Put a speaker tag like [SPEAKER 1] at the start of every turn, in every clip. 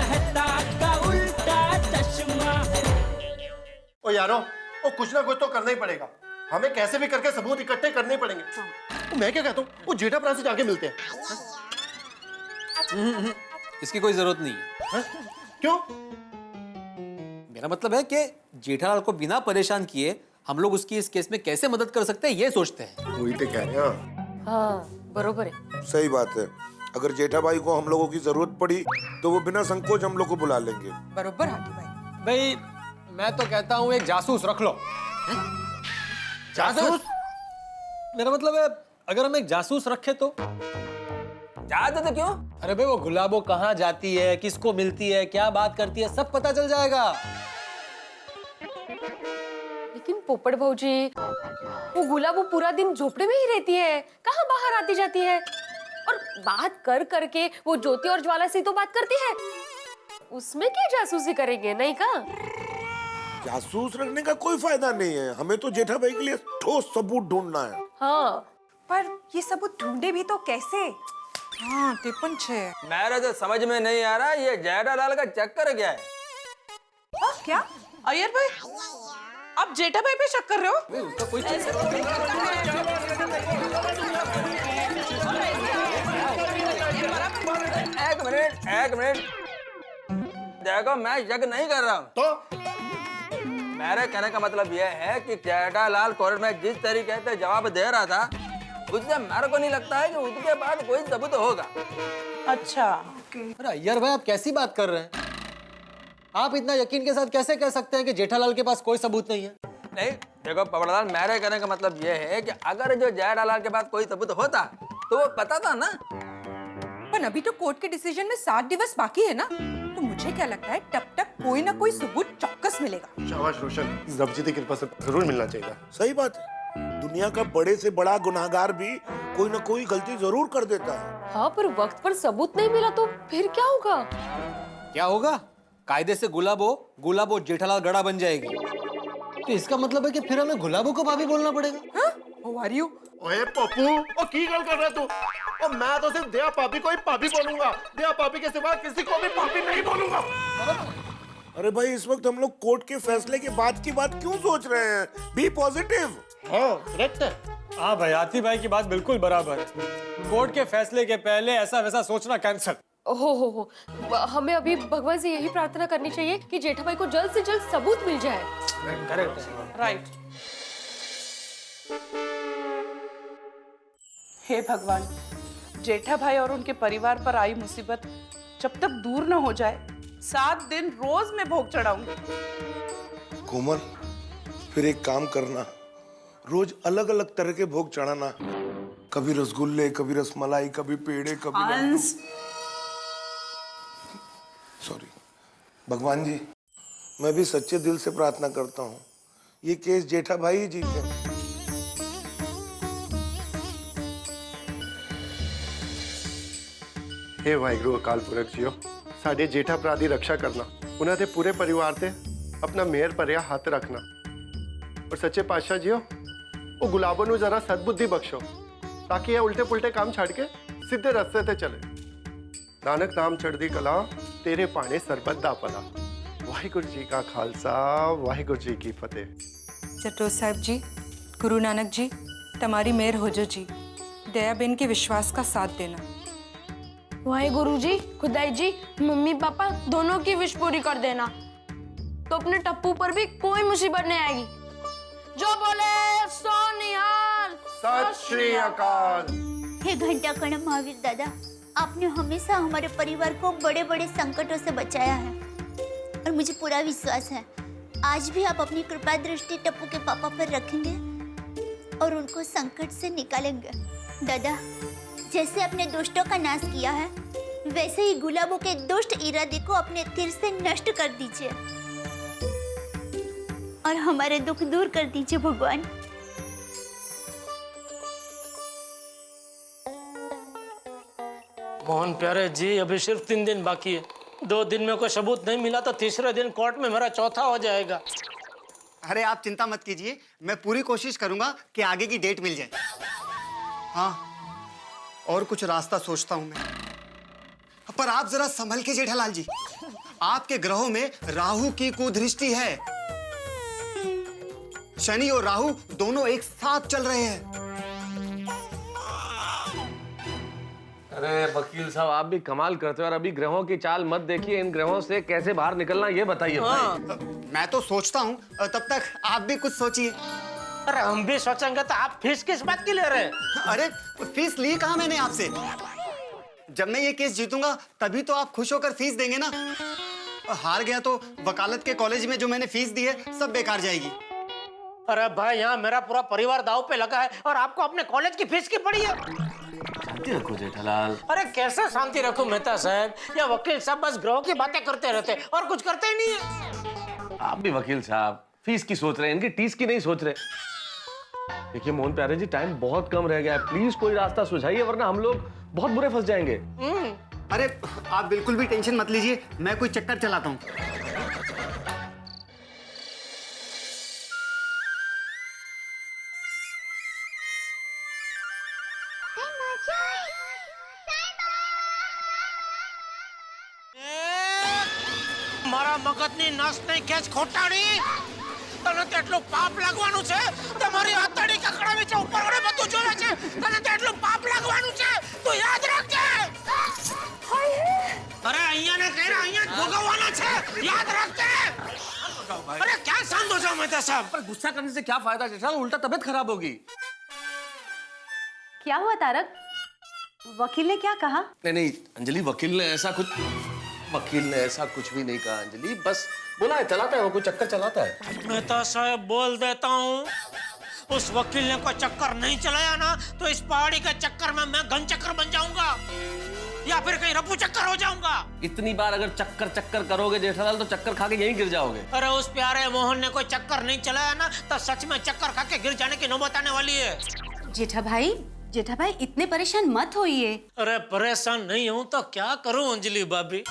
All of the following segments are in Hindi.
[SPEAKER 1] मेहता का उल्टा चश्मा।
[SPEAKER 2] ओ यारो, वो कुछ ना कुछ तो करना ही पड़ेगा, हमें कैसे भी करके सबूत इकट्ठे करने ही पड़ेंगे। मैं क्या कहता हूँ, वो जेठाप्रा से जाके मिलते हैं।
[SPEAKER 3] इसकी कोई जरूरत नहीं है।
[SPEAKER 2] क्यों?
[SPEAKER 3] मेरा मतलब है कि जेठालाल को बिना परेशान किए हम लोग उसकी इस केस में कैसे मदद कर सकते हैं ये सोचते हैं।
[SPEAKER 2] वही तो कह रहे हैं।
[SPEAKER 4] हाँ बरोबर है।
[SPEAKER 5] सही बात है। अगर जेठा भाई को हम लोगों की जरूरत पड़ी तो वो बिना संकोच हम लोग को बुला लेंगे।
[SPEAKER 4] बरोबर हाथी भाई।
[SPEAKER 3] भाई मैं तो कहता हूँ एक जासूस रख लो।
[SPEAKER 2] जासूस?
[SPEAKER 3] मेरा मतलब है अगर हम एक जासूस रखे तो।
[SPEAKER 6] चाहते तो क्यों?
[SPEAKER 3] अरे भाई वो गुलाबो कहाँ जाती है, किसको मिलती है, क्या बात करती है, सब पता चल जाएगा।
[SPEAKER 4] लेकिन पोपट भाऊजी, वो गुलाबो पूरा दिन झोपड़े में ही रहती है, कहाँ बाहर आती जाती है? और बात कर करके वो ज्योति और ज्वाला से तो बात करती है, उसमें क्या जासूसी करेंगे, नहीं का?
[SPEAKER 5] जासूस रखने का कोई फायदा नहीं है, हमें तो जेठा भाई के लिए ठोस सबूत ढूंढना है।
[SPEAKER 4] हाँ
[SPEAKER 7] पर ये सबूत ढूंढे भी तो कैसे? हाँ ते पण छे।
[SPEAKER 6] मेरे तो समझ में नहीं आ रहा ये जेठालाल का चक्कर क्या है।
[SPEAKER 7] क्या अय्यर भाई, आप जेठा भाई पे शक कर रहे हो?
[SPEAKER 3] उसका कोई
[SPEAKER 6] एक मिनट देखो, मैं शक नहीं कर रहा हूँ।
[SPEAKER 2] तो
[SPEAKER 6] मेरे कहने का मतलब यह है कि जेठालाल कोर्ट में जिस तरीके से जवाब दे रहा था उससे मेरे को नहीं लगता है कि उसके बाद कोई सबूत होगा।
[SPEAKER 7] अच्छा
[SPEAKER 3] अरे अय्यर भाई आप कैसी बात कर रहे हैं? आप इतना यकीन के साथ कैसे कह सकते हैं कि जेठालाल के पास कोई सबूत नहीं है?
[SPEAKER 6] नहीं देखो पवड़लाल, मेरे कहने का मतलब यह है कि अगर जो जेठालाल के पास कोई सबूत होता तो वो पता था ना।
[SPEAKER 7] पर अभी तो कोर्ट के डिसीजन में 7 दिवस बाकी है ना, तो मुझे क्या लगता है तब तक कोई ना कोई सबूत चौक्कस मिलेगा।
[SPEAKER 2] शाबाश रोशन, रब जी की कृपा से जरूर मिलना चाहिए।
[SPEAKER 5] सही बात है, दुनिया का बड़े से बड़ा गुनाहगार भी कोई ना कोई गलती जरूर कर देता है।
[SPEAKER 4] हाँ पर वक्त पर सबूत नहीं मिला तो फिर क्या होगा?
[SPEAKER 3] क्या होगा? कायदे से गुलाबो जेठालाल गड़ा बन जाएगी। तो इसका मतलब है कि फिर हमें गुलाबो को भाभी बोलना पड़ेगा।
[SPEAKER 7] How are you?
[SPEAKER 2] ओए पप्पू, ओ की गल कर रहा तू? ओ मैं तो सिर्फ दया पापी को ही पापी बोलूंगा, दया पापी के सिवा किसी को भी पापी नहीं बोलूंगा।
[SPEAKER 5] अरे भाई इस वक्त हम लोग कोर्ट के फैसले के बाद की बात क्यों सोच रहे हैं? B positive.
[SPEAKER 2] हाँ करेक्ट है।
[SPEAKER 3] हाँ भाई, हाथी भाई की बात बिल्कुल बराबर है। कोर्ट के फैसले के पहले ऐसा वैसा सोचना कैंसल।
[SPEAKER 4] हो हमें अभी भगवान से यही प्रार्थना करनी चाहिए कि जेठा भाई को जल्द से जल्द सबूत मिल जाए।
[SPEAKER 3] करेक्ट है।
[SPEAKER 7] राइट। हे भगवान, जेठा भाई और उनके परिवार पर आई मुसीबत जब तक दूर न हो जाए 7 दिन रोज मैं भोग चढ़ाऊंगी।
[SPEAKER 5] कोमल, फिर एक काम करना, रोज अलग अलग तरह के भोग चढ़ाना, कभी रसगुल्ले, कभी रसमलाई, कभी पेड़े, कभी लड्डू। सॉरी भगवान जी, मैं भी सच्चे दिल से प्रार्थना करता हूँ ये केस जेठा भाई ही जीते।
[SPEAKER 2] हे वाहिगुरु अकाल पुरख जियो, साडे जेठा भरा दी रक्षा करना, उन्हां दे पूरे परिवार ते अपना मेहर भरिया हाथ रखना। और सच्चे पातशाह जियो, वो गुलाबों नू जरा सद्बुद्धि बख्शो ताकि ये उल्टे पुल्टे काम छड़ के सीधे रास्ते ते चले। नानक नाम चढ़दी कला, तेरे पाने सरबत दा भला। वाहिगुरु जी का खालसा, वाहिगुरु जी की फतेह।
[SPEAKER 7] चटोस साहब जी, गुरु नानक जी, तुम्हारी मेहर हो जो जी, दयाबेन के विश्वास का साथ देना।
[SPEAKER 8] वाहेगुरु जी, खुदाई जी, मम्मी पापा दोनों की विश पूरी कर देना, तो अपने टप्पू पर भी कोई मुसीबत नहीं आएगी। जो बोले सो निहाल।
[SPEAKER 2] सत श्री अकाल।
[SPEAKER 9] हे घंटाकर्ण महावीर दादा, आपने हमेशा हमारे परिवार को बड़े बड़े संकटों से बचाया है और मुझे पूरा विश्वास है आज भी आप अपनी कृपा दृष्टि टप्पू के पापा पर रखेंगे और उनको संकट से निकालेंगे। दादा, जैसे अपने दुष्टों का नाश किया है वैसे ही गुलाबों के दुष्ट इरादे को अपने तीर से नष्ट कर दीजिए और हमारे दुख दूर कर दीजिए भगवान।
[SPEAKER 10] मोहन प्यारे जी, अभी सिर्फ 3 दिन बाकी है। 2 दिन में कोई सबूत नहीं मिला तो तीसरे दिन कोर्ट में मेरा चौथा हो जाएगा।
[SPEAKER 11] अरे आप चिंता मत कीजिए, मैं पूरी कोशिश करूंगा कि आगे की डेट मिल जाए। हाँ, और कुछ रास्ता सोचता हूं मैं। पर आप जरा संभल के जेठालाल जी, आपके ग्रहों में राहु की कुदृष्टि है। शनि और राहु दोनों एक साथ चल रहे हैं।
[SPEAKER 12] अरे वकील साहब, आप भी कमाल करते हो। और अभी ग्रहों की चाल मत देखिए, इन ग्रहों से कैसे बाहर निकलना ये बताइए भाई।
[SPEAKER 11] मैं तो सोचता हूँ, तब तक आप भी कुछ सोचिए।
[SPEAKER 10] अरे हम भी सोचेंगे तो आप फीस किस बात की ले रहे हैं?
[SPEAKER 11] अरे फीस ली कहाँ मैंने आपसे? जब मैं ये केस जीतूंगा तभी तो आप खुश होकर फीस देंगे ना। हार गया तो वकालत के कॉलेज में जो मैंने फीस दी है सब बेकार जाएगी।
[SPEAKER 10] अरे भाई, यहाँ मेरा पूरा परिवार दांव पे लगा है और आपको अपने कॉलेज की फीस की पड़ी है।
[SPEAKER 12] शांति रखो जेठालाल।
[SPEAKER 10] अरे कैसे शांति रखूं मेहता साहब? या वकील साहब बस ग्रहों की बातें करते रहते और कुछ करते ही नहीं है।
[SPEAKER 12] आप भी वकील साहब फीस की सोच रहे हैं, इनकी टीस की नहीं सोच रहे। देखिए मोहन प्यारे जी, टाइम बहुत कम रह गया है, प्लीज कोई रास्ता सुझाइए वरना हम लोग बहुत बुरे फंस जाएंगे।
[SPEAKER 11] अरे आप बिल्कुल भी टेंशन मत लीजिए, मैं कोई चक्कर चलाता हूँ।
[SPEAKER 10] મારા મગજની નસ નહીં ખેંચ ખોટાડી. તને તેટલું પાપ લાગવાનું છે? તમારી આતડી કકડાવી છે, ઉપર વડે બધું જોવે છે. તને તેટલું પાપ લાગવાનું છે, તું યાદ રાખજે. અરે અહીંયા ને કહેરા, અહીંયા જ ભોગવવાના છે, યાદ રાખજે. अरे क्या शांत हो जाओ मेहता साहब?
[SPEAKER 12] पर गुस्सा करने से क्या फायदा जेठालाल, उल्टा तबीयत खराब होगी।
[SPEAKER 4] क्या हुआ तारक? वकील ने क्या कहा?
[SPEAKER 12] नहीं अंजलि, वकील ने ऐसा कुछ भी नहीं कहा अंजलि, बस बोला है चलाता है वो, कोई चक्कर चलाता है।
[SPEAKER 10] मेहता साहब बोल देता हूँ, उस वकील ने कोई चक्कर नहीं चलाया ना तो इस पहाड़ी के चक्कर में मैं घन चक्कर बन जाऊंगा या फिर कहीं रफू चक्कर हो जाऊंगा।
[SPEAKER 12] इतनी बार अगर चक्कर करोगे जेठालाल तो चक्कर खा के यहीं गिर जाओगे।
[SPEAKER 10] अरे उस प्यारे मोहन ने कोई चक्कर नहीं चलाया ना तो सच में चक्कर खा के गिर जाने की नौबत आने वाली है।
[SPEAKER 4] जेठा भाई इतने परेशान मत होइए।
[SPEAKER 10] अरे परेशान नहीं हूँ तो क्या करूँ अंजलि भाभी?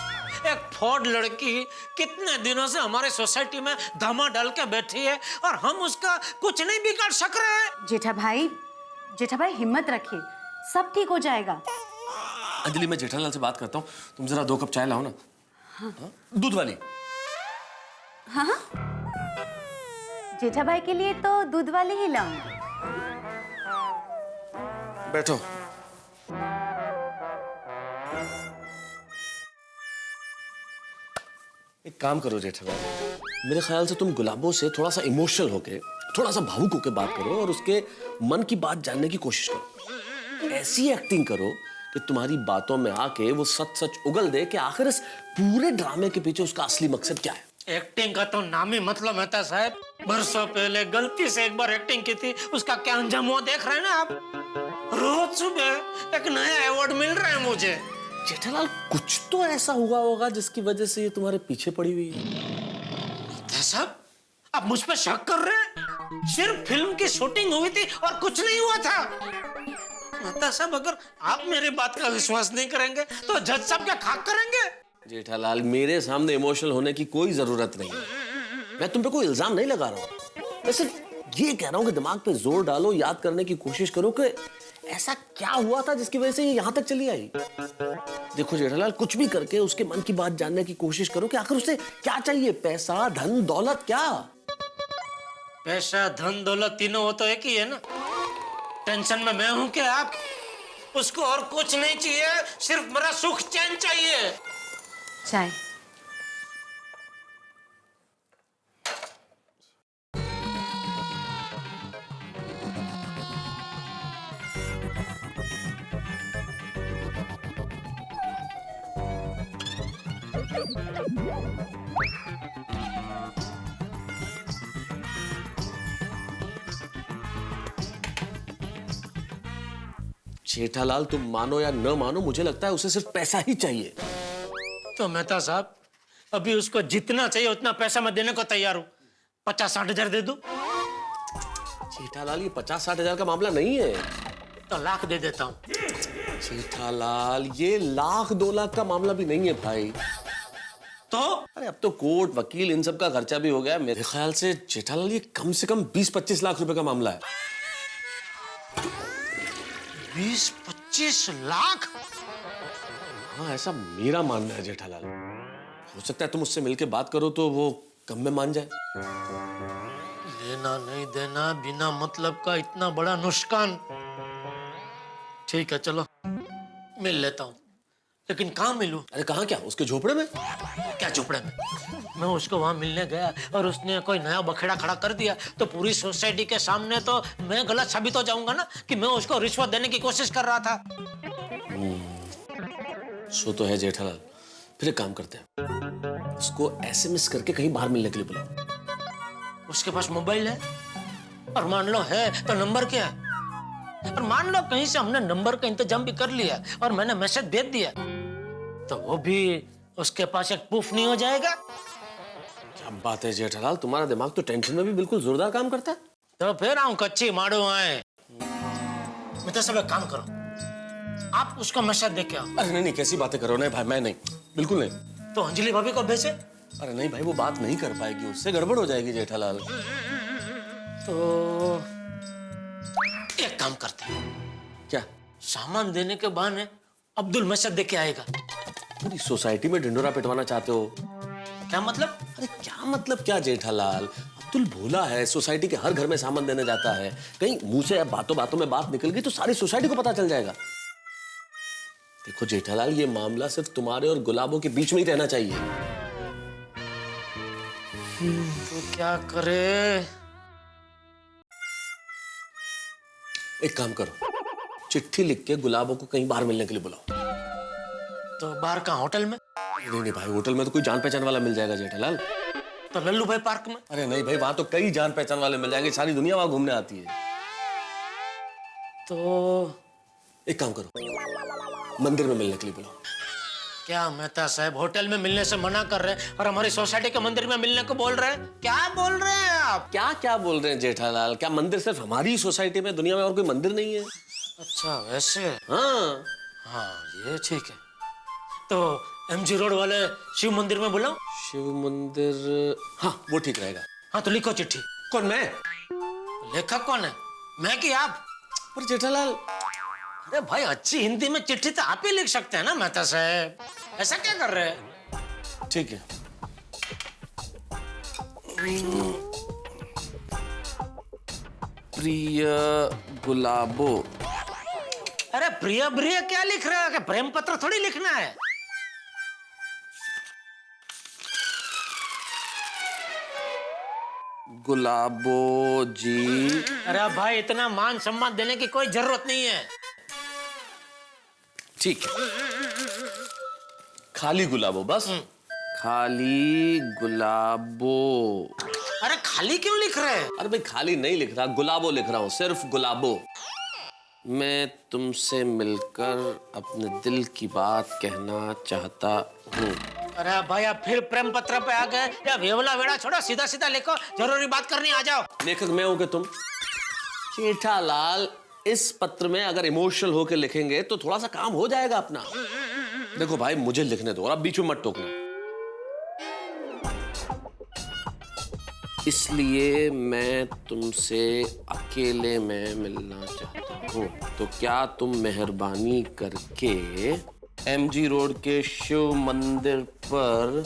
[SPEAKER 10] एक फोर्ड लड़की कितने दिनों से हमारे सोसाइटी में धामा डाल के बैठी है और हम उसका कुछ नहीं बिगाड़ सक रहे।
[SPEAKER 4] जेठा भाई हिम्मत रखिए, सब ठीक हो जाएगा।
[SPEAKER 12] अंजलि मैं जेठालाल से बात करता हूँ, तुम जरा 2 कप चाय लाओ ना। हाँ? दूध वाली।
[SPEAKER 4] हाँ जेठा भाई के लिए तो दूध वाली ही लाऊंगी।
[SPEAKER 12] बैठो। एक काम करो जेठालाल, मेरे ख्याल से तुम गुलाबों से थोड़ा सा इमोशनल होके, थोड़ा सा भावुक होके बात करो और उसके मन की बात जानने की कोशिश करो। ऐसी एक्टिंग करो कि तुम्हारी बातों में आके वो सच उगल दे कि आखिर इस पूरे ड्रामे के पीछे उसका असली मकसद क्या है।
[SPEAKER 10] एक्टिंग का तो नाम ही मतलब मेहता साहब। बरसों पहले गलती से एक बार एक्टिंग की थी, उसका क्या अंजाम हुआ देख रहे हैं ना आप। रोज सुबह एक नया अवार्ड मिल रहा है मुझे।
[SPEAKER 12] जेठालाल कुछ तो ऐसा हुआ होगा जिसकी वजह से ये तुम्हारे पीछे पड़ी हुई है।
[SPEAKER 10] साहब आप मुझ पर शक कर रहे हैं? सिर्फ फिल्म की शूटिंग हुई थी और कुछ नहीं हुआ था। मेहता साहब अगर आप मेरी बात का विश्वास नहीं करेंगे तो जज साहब क्या खाक करेंगे?
[SPEAKER 12] जेठालाल मेरे सामने इमोशनल होने की कोई जरूरत नहीं है। मैं तुम पे कोई इल्जाम नहीं लगा रहा हूँ, मैं सिर्फ ये कह रहा हूँ कि दिमाग पे जोर डालो, याद करने की कोशिश करो कि ऐसा क्या हुआ था जिसकी वजह से ये यहाँ तक चली आई। देखो जेठालाल, कुछ भी करके उसके मन की बात जानने की कोशिश करो कि आखिर उसे क्या चाहिए, पैसा धन दौलत क्या?
[SPEAKER 10] पैसा धन दौलत तीनों वो तो एक ही है ना। टेंशन में मैं हूं कि आप? उसको और कुछ नहीं चाहिए, सिर्फ मेरा सुख चैन चाहिए।
[SPEAKER 4] चाय।
[SPEAKER 12] जेठालाल तुम मानो या न मानो, मुझे लगता है उसे सिर्फ पैसा ही चाहिए।
[SPEAKER 10] तो मेहता साहब अभी उसको जितना चाहिए उतना पैसा मैं देने को तैयार हूँ। 50-60 हजार दे दूं?
[SPEAKER 12] जेठालाल ये 50-60 हजार का मामला नहीं है।
[SPEAKER 10] तो लाख दे देता हूँ।
[SPEAKER 12] जेठालाल ये 1-2 लाख का मामला भी नहीं है भाई।
[SPEAKER 10] तो
[SPEAKER 12] अरे अब तो कोर्ट वकील इन सब का खर्चा भी हो गया। मेरे ख्याल से जेठालाल ये कम से कम 20-25 लाख रुपए का मामला है।
[SPEAKER 10] 20-25 लाख?
[SPEAKER 12] हाँ, ऐसा मेरा मानना है जेठालाल। हो सकता है तुम उससे मिलके बात करो तो वो कम में मान जाए।
[SPEAKER 10] लेना नहीं देना, बिना मतलब का इतना बड़ा नुकसान। ठीक है, चलो मिल लेता हूँ, लेकिन कहाँ मिलूं?
[SPEAKER 12] अरे कहाँ क्या, उसके झोपड़े में?
[SPEAKER 10] क्या झोपड़े में? मैं उसको वहां मिलने गया और उसने कोई नया बखेड़ा खड़ा कर दिया तो पूरी सोसाइटी के सामने तो मैं गलत साबित हो जाऊंगा ना कि मैं उसको रिश्वत देने की कोशिश कर रहा था।
[SPEAKER 12] सो तो है जेठालाल। फिर एक काम करते हैं, उसको एसएमएस करके कहीं बाहर मिलने के लिए बुलाओ।
[SPEAKER 10] उसके पास मोबाइल है, और मान लो है तो नंबर क्या है? और मान लो कहीं से हमने नंबर का इंतजाम भी कर लिया और मैंने मैसेज भेज दिया, तो वो भी उसके पास एक प्रूफ नहीं हो जाएगा?
[SPEAKER 12] क्या बात है जेठालाल, तुम्हारा दिमाग तो टेंशन में भी बिल्कुल जोरदार काम करता है।
[SPEAKER 10] तो फिर आऊं कच्ची मारू आए। मैं तो सब एक काम करो, आप उसको मैसेज दे के आओ।
[SPEAKER 12] अरे नहीं, कैसी बातें करो। नहीं भाई, मैं नहीं, बिल्कुल नहीं।
[SPEAKER 10] तो अंजलि भाभी को भेजे?
[SPEAKER 12] अरे नहीं भाई, वो बात नहीं कर पाएगी, उससे गड़बड़ हो जाएगी जेठालाल।
[SPEAKER 10] तो एक काम करते हैं,
[SPEAKER 12] क्या?
[SPEAKER 10] सामान देने के बहाने अब्दुल मैसेज दे के आएगा।
[SPEAKER 12] पूरी सोसाइटी में ढिंडोरा पिटवाना चाहते हो?
[SPEAKER 10] क्या मतलब?
[SPEAKER 12] अरे क्या मतलब क्या जेठालाल, अब्दुल भोला है, सोसाइटी के हर घर में सामान देने जाता है। कहीं मुंह से बातों बातों में बात निकल गई तो सारी सोसाइटी को पता चल जाएगा। देखो जेठालाल, ये मामला सिर्फ तुम्हारे और गुलाबों के बीच में ही रहना चाहिए।
[SPEAKER 10] तो क्या करे?
[SPEAKER 12] एक काम करो, चिट्ठी लिख के गुलाबों को कहीं बाहर मिलने के लिए बुलाओ।
[SPEAKER 10] तो बाहर का होटल में?
[SPEAKER 12] नहीं नहीं भाई, होटल में तो कोई जान पहचान वाला मिल जाएगा जेठालाल।
[SPEAKER 10] तो लल्लू भाई पार्क में?
[SPEAKER 12] अरे नहीं भाई, वहां तो कई जान पहचान वाले मिल जाएंगे, सारी दुनिया वहां घूमने आती है।
[SPEAKER 10] तो
[SPEAKER 12] एक काम करो, मंदिर में मिलने के लिए बुलाओ।
[SPEAKER 10] क्या मेहता साहब होटल में मिलने से मना कर रहे हैं और हमारी सोसाइटी के मंदिर में मिलने को बोल रहे हैं? क्या बोल रहे हैं आप?
[SPEAKER 12] क्या क्या बोल रहे हैं जेठालाल? क्या मंदिर सिर्फ हमारी सोसाइटी में, दुनिया में और कोई मंदिर नहीं है?
[SPEAKER 10] अच्छा वैसे?
[SPEAKER 12] हाँ
[SPEAKER 10] हाँ, ये ठीक है। तो एमजी रोड वाले शिव मंदिर में बुलाओ?
[SPEAKER 12] शिव मंदिर, हाँ वो ठीक रहेगा।
[SPEAKER 10] हाँ तो लिखो चिट्ठी।
[SPEAKER 12] कौन, मैं?
[SPEAKER 10] लेखक कौन है, मैं कि आप?
[SPEAKER 12] पर जेठालाल,
[SPEAKER 10] अरे भाई, अच्छी हिंदी में चिट्ठी तो आप ही लिख सकते हैं ना मेहता साहब, ऐसा क्या कर रहे हैं?
[SPEAKER 12] ठीक है। प्रिय गुलाबो।
[SPEAKER 10] अरे प्रिय प्रिय क्या लिख रहे हो? प्रेम पत्र थोड़ी लिखना है।
[SPEAKER 12] गुलाबो जी।
[SPEAKER 10] अरे भाई, इतना मान सम्मान देने की कोई जरूरत नहीं है।
[SPEAKER 12] ठीक है, खाली गुलाबो, बस खाली गुलाबो।
[SPEAKER 10] अरे खाली क्यों लिख रहे हैं?
[SPEAKER 12] अरे भाई, खाली नहीं लिख रहा, गुलाबो लिख रहा हूँ, सिर्फ गुलाबो। मैं तुमसे मिलकर अपने दिल की बात कहना चाहता हूँ।
[SPEAKER 10] अरे भाई, आप फिर प्रेम पत्र पे आ गए? या वेवला वेड़ा छोड़ो, सीधा सीधा लिखो, जरूरी बात करनी, आ जाओ।
[SPEAKER 12] लेखक मैं हूं कि तुम? जेठालाल, इस पत्र में अगर इमोशनल होकर लिखेंगे तो थोड़ा सा काम हो जाएगा अपना। देखो भाई, मुझे लिखने दो और आप बीच में मत टोकना। इसलिए मैं तुमसे अकेले में मिलना चाहता हूँ, तो क्या तुम मेहरबानी करके एमजी रोड के शिव मंदिर पर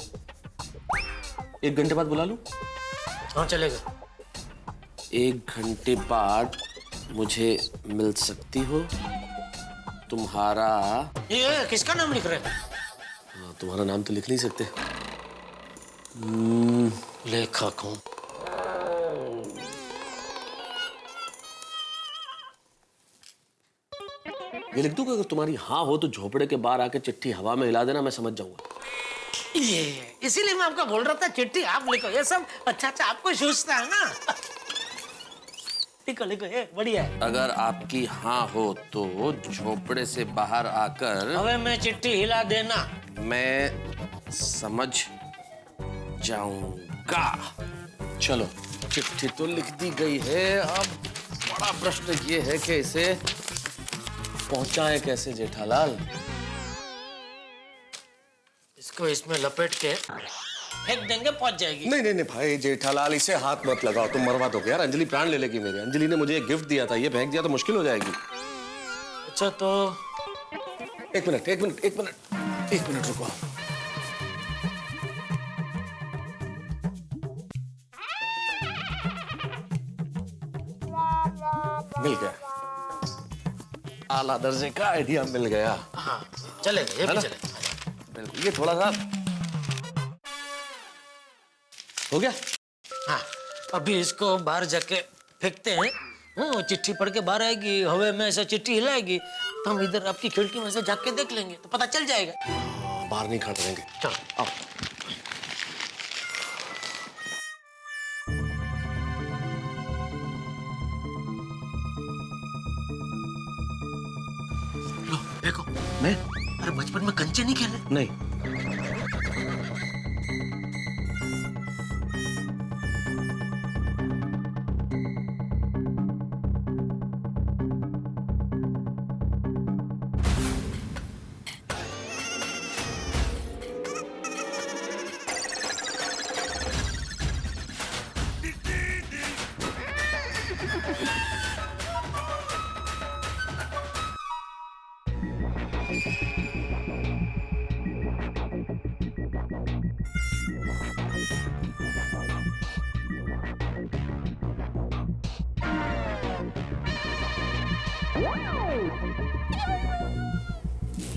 [SPEAKER 12] 1 घंटे बाद बुला लूं?
[SPEAKER 10] हाँ चलेगा।
[SPEAKER 12] 1 घंटे बाद मुझे मिल सकती हो? तुम्हारा?
[SPEAKER 10] ये किसका नाम लिख रहे हैं?
[SPEAKER 12] हाँ, तुम्हारा नाम तो लिख नहीं सकते।
[SPEAKER 10] लेखक हूँ।
[SPEAKER 12] ये लिख दूं कि अगर तुम्हारी हाँ हो तो झोपड़े के बाहर आके चिट्ठी हवा में हिला देना, मैं समझ जाऊंगा।
[SPEAKER 10] ये इसीलिए मैं आपको बोल रहा था चिट्ठी आप लिखो, ये सब अच्छा अच्छा आपको सोचता है ना। लिखो लिखो, ये बढ़िया है।
[SPEAKER 12] अगर आपकी हाँ हो तो झोपड़े से बाहर आकर
[SPEAKER 10] हवे में चिट्ठी हिला देना।
[SPEAKER 12] मैं समझ जाऊंगा। चलो, चिट्ठी तो लिख दी गई है, अब बड़ा प्रश्न ये है कि इसे पहुंचाएं कैसे जेठालाल?
[SPEAKER 10] इसको इसमें लपेट के फेंक देंगे, पहुंच जाएगी।
[SPEAKER 12] नहीं नहीं नहीं भाई जेठालाल, इसे हाथ मत लगाओ, तुम मरवा दोगे यार। अंजलि प्राण ले लेगी मेरे। अंजलि ने मुझे एक गिफ्ट दिया था, ये फेंक दिया तो मुश्किल हो जाएगी।
[SPEAKER 10] अच्छा तो
[SPEAKER 12] एक मिनट एक मिनट रुको। मिल गया, आला दर्जे का आइडिया मिल गया।
[SPEAKER 10] हाँ चलेगा, ये भी चलेगा।
[SPEAKER 12] बिल्कुल, ये थोड़ा सा हो गया।
[SPEAKER 10] हाँ अभी इसको बाहर जाके फेंकते हैं। वो चिट्ठी पढ़ के बाहर आएगी, हवा में ऐसा चिट्ठी हिलाएगी, तो हम इधर आपकी खिड़की में से जाके देख लेंगे तो पता चल जाएगा।
[SPEAKER 12] बाहर नहीं खड़े रहेंगे।
[SPEAKER 10] चलो आओ। लो देखो।
[SPEAKER 12] मैं?
[SPEAKER 10] अरे बचपन में कंचे नहीं खेले?
[SPEAKER 12] नहीं।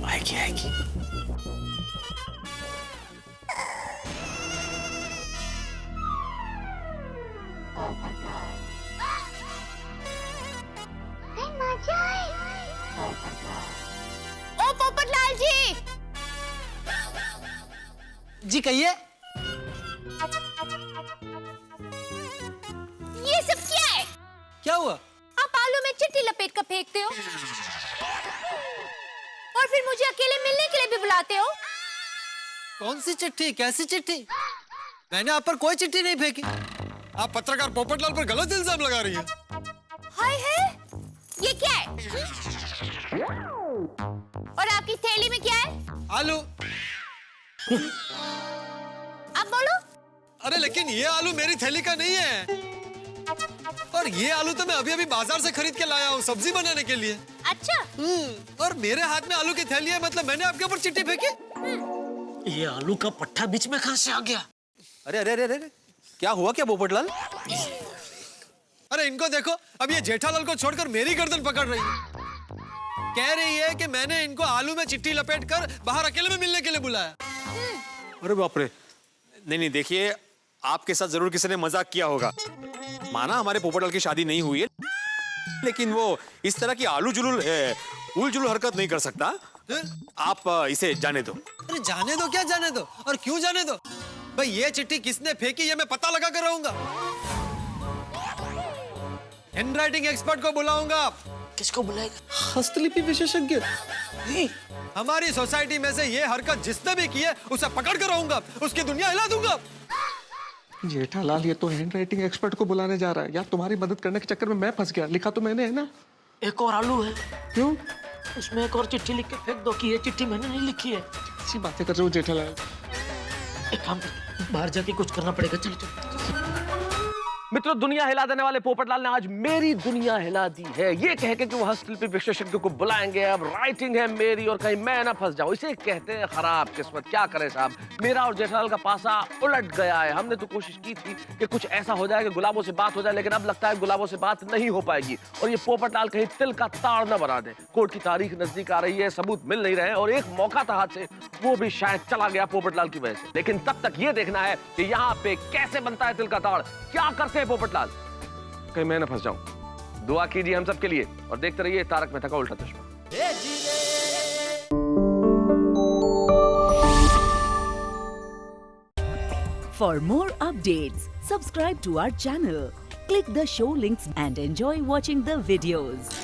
[SPEAKER 12] आएगी आएगी।
[SPEAKER 9] ओ पोपटलाल जी।
[SPEAKER 10] जी कहिए।
[SPEAKER 9] ये सब क्या है?
[SPEAKER 10] क्या हुआ?
[SPEAKER 9] आप आलू में चिट्ठी लपेट कर फेंकते हो और फिर मुझे अकेले मिलने के लिए भी बुलाते हो।
[SPEAKER 3] कौन सी चिट्ठी, कैसी चिट्ठी? मैंने आप पर कोई चिट्ठी नहीं फेंकी। आप पत्रकार पोपटलाल पर गलत इल्जाम लगा रही है।
[SPEAKER 9] हाय है, ये क्या है? और आपकी थैली में क्या है?
[SPEAKER 3] आलू।
[SPEAKER 9] आप बोलो।
[SPEAKER 3] अरे लेकिन ये आलू मेरी थैली का नहीं है, और ये आलू तो मैं अभी अभी बाजार से खरीद के लाया हूँ सब्जी बनाने के लिए।
[SPEAKER 9] अच्छा।
[SPEAKER 3] और मेरे हाथ में आलू की थैली है, मतलब मैंने आपके ऊपर चिट्ठी फेंकी?
[SPEAKER 10] ये आलू का पट्टा बीच में कहां से आ गया?
[SPEAKER 3] अरे अरे अरे अरे, क्या हुआ क्या पोपटलाल? अरे इनको देखो, अब ये जेठालाल को छोड़कर मेरी गर्दन पकड़ रही है। कह रही है कि मैंने इनको आलू में चिट्ठी लपेटकर बाहर अकेले में मिलने के लिए बुलाया।
[SPEAKER 13] अरे बाप रे। नहीं नहीं, देखिए आपके साथ जरूर किसी ने मजाक किया होगा। माना हमारे पोपटलाल की शादी नहीं हुई है, लेकिन वो इस तरह की आलू जुलूल उल जुलूल हरकत नहीं कर सकता। आप इसे जाने दो।
[SPEAKER 3] अरे जाने दो, क्या जाने दो, और क्यों जाने दो? भाई ये चिट्ठी किसने फेंकी ये मैं पता लगा कर रहूंगा। हैंडराइटिंग एक्सपर्ट को बुलाऊंगा।
[SPEAKER 10] किसको बुलाएगा?
[SPEAKER 3] हस्तलिपि विशेषज्ञ। हमारी सोसाइटी में से ये हरकत जिसने भी की है उसे पकड़ कर रहूंगा, उसकी दुनिया हिला दूंगा।
[SPEAKER 2] जेठालाल ये तो हैंडराइटिंग एक्सपर्ट को बुलाने जा रहा है। यार तुम्हारी मदद करने के चक्कर में मैं फंस गया। लिखा तो मैंने है ना।
[SPEAKER 10] एक और आलू है।
[SPEAKER 2] क्यों?
[SPEAKER 10] उसमें एक और चिट्ठी लिख के फेंक दो कि ये चिट्ठी मैंने नहीं लिखी है।
[SPEAKER 2] ऐसी बातें कर रहे हो जेठालाल।
[SPEAKER 10] एक काम कर, बाहर जाके कुछ करना पड़ेगा। चलो चलो।
[SPEAKER 12] मित्रों, दुनिया हिला देने वाले पोपटलाल ने आज मेरी दुनिया हिला दी है। ये कह के कि वो हस्तलिपि विशेषज्ञ को बुलाएंगे, अब राइटिंग है मेरी और कहीं मैं ना फंस जाऊं। इसे कहते हैं खराब किस्मत। क्या करें साहब, मेरा और जेठालाल का पासा उलट गया है। हमने तो कोशिश की थी कि कुछ ऐसा हो जाए कि गुलाबों से बात हो जाए, लेकिन अब लगता है गुलाबों से बात नहीं हो पाएगी। और ये पोपटलाल कहीं तिल का ताड़ न बना दे। कोर्ट की तारीख नजदीक आ रही है, सबूत मिल नहीं रहे, और एक मौका था हाथ से, वो भी शायद चला गया पोपटलाल की वजह से। लेकिन तब तक ये देखना है कि यहाँ पे कैसे बनता है तिल का ताड़, क्या करते हैं पोपटलाल, कहीं मैं ना फंस जाऊं। दुआ कीजिए हम सब के लिए और देखते रहिए तारक मेहता का उल्टा चश्मा।
[SPEAKER 14] For more updates, subscribe to our channel, click the show links and enjoy watching the videos.